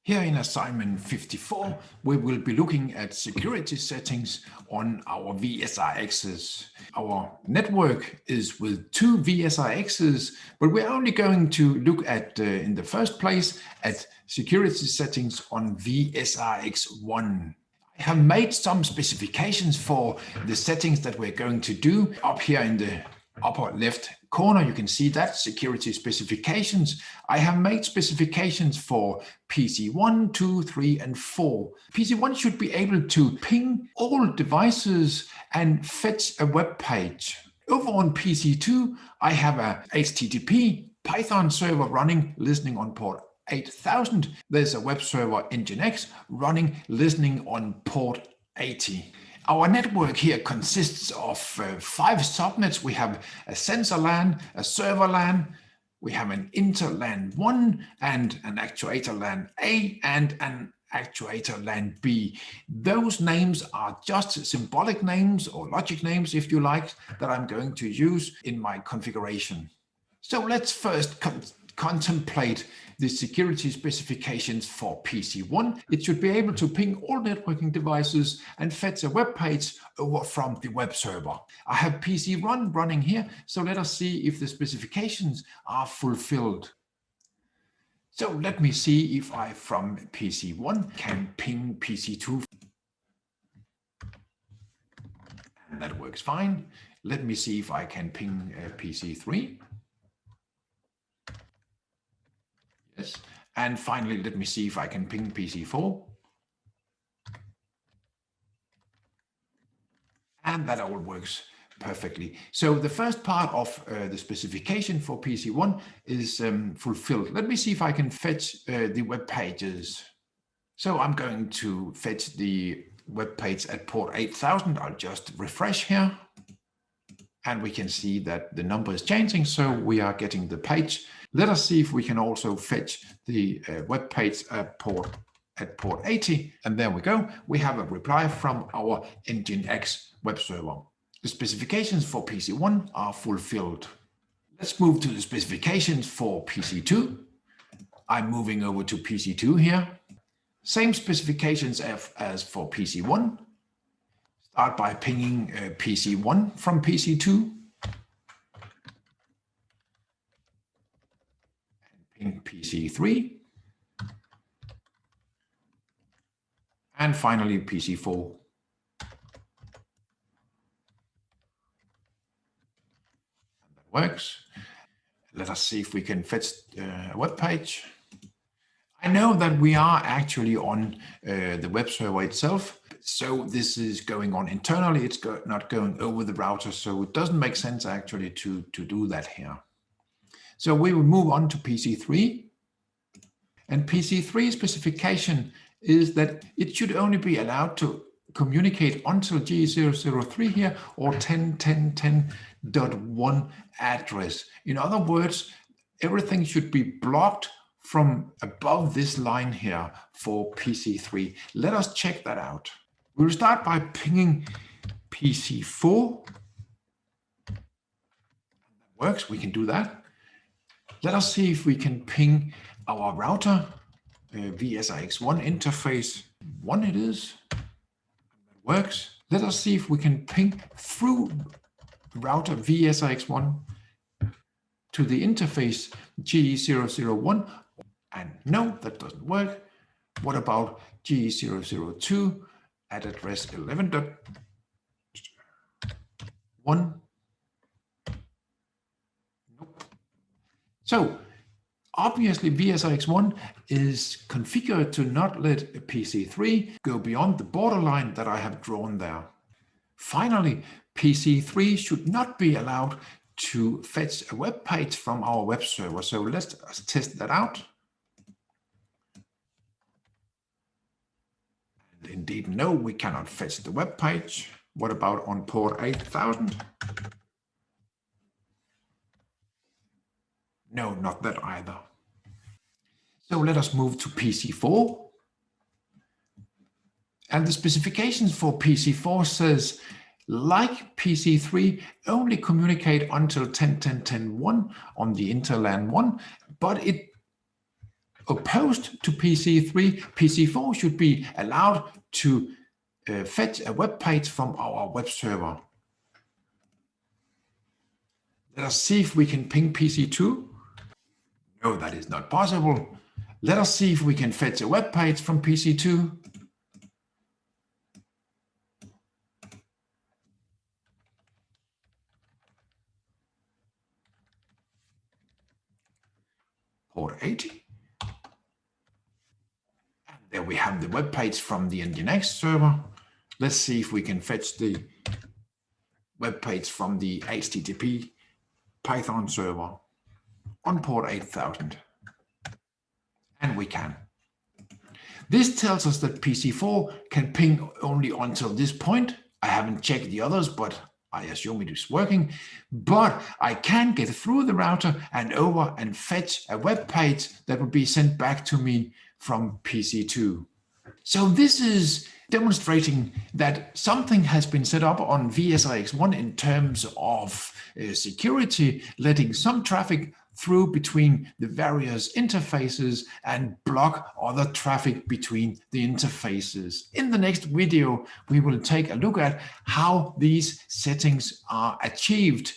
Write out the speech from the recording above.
Here in assignment 54, we will be looking at security settings on our VSRXs. Our network is with two VSRXs, but we're only going to look at, in the first place, at security settings on VSRX1. I have made some specifications for the settings that we're going to do. Up here in the upper left corner, you can see that security specifications. I have made specifications for PC1, 2, 3, and 4. PC1 should be able to ping all devices and fetch a web page. Over on PC2, I have a HTTP Python server running, listening on port 8000. There's a web server Nginx running, listening on port 80. Our network here consists of 5 subnets. We have a sensor LAN, a server LAN, we have an inter LAN 1 and an actuator LAN A and an actuator LAN B. Those names are just symbolic names or logic names, if you like, that I'm going to use in my configuration. So let's first contemplate the security specifications for PC1. It should be able to ping all networking devices and fetch a web page over from the web server. I have PC1 running here, so let us see if the specifications are fulfilled. So let me see if I from PC1 can ping PC2. And that works fine. Let me see if I can ping PC3. Yes. And finally, let me see if I can ping PC4. And that all works perfectly. So the first part of the specification for PC1 is fulfilled. Let me see if I can fetch the web pages. So I'm going to fetch the web page at port 8000. I'll just refresh here. And we can see that the number is changing, so we are getting the page. Let us see if we can also fetch the web page at port 80. And there we go. We have a reply from our Nginx web server. The specifications for PC1 are fulfilled. Let's move to the specifications for PC2. I'm moving over to PC2 here. Same specifications as for PC1. Start by pinging PC1 from PC2. And ping PC3. And finally PC4. And that works. Let us see if we can fetch a web page. I know that we are actually on the web server itself. So this is going on internally. It's not going over the router. So it doesn't make sense actually to do that here. So we will move on to PC3. And PC3 specification is that it should only be allowed to communicate until G003 here or 10.10.10.1 address. In other words, everything should be blocked from above this line here for PC3. Let us check that out. We'll start by pinging PC4. That works, we can do that. Let us see if we can ping our router, VSRX1 interface 1 it is. That works. Let us see if we can ping through router VSRX1 to the interface G001. And no, that doesn't work. What about G002 at address 11.1? Nope. So obviously VSRX1 is configured to not let PC3 go beyond the borderline that I have drawn there. Finally, PC3 should not be allowed to fetch a web page from our web server. So let's test that out. And indeed, no, we cannot fetch the web page. What about on port 8000? No, not that either. So let us move to PC4. And the specifications for PC4 says, like PC3, only communicate until 10.10.10.1 on the interLAN 1, but it Opposed to PC3, PC4 should be allowed to fetch a web page from our web server. Let us see if we can ping PC2. No, that is not possible. Let us see if we can fetch a web page from PC2. Port 80. And there we have the web page from the Nginx server. Let's see if we can fetch the web page from the HTTP Python server on port 8000. And we can. This tells us that PC4 can ping only until this point. I haven't checked the others, but I assume it is working. But I can get through the router and over and fetch a web page that will be sent back to me from PC2. So this is demonstrating that something has been set up on VSRX1 in terms of security, letting some traffic through between the various interfaces and block other traffic between the interfaces. In the next video, we will take a look at how these settings are achieved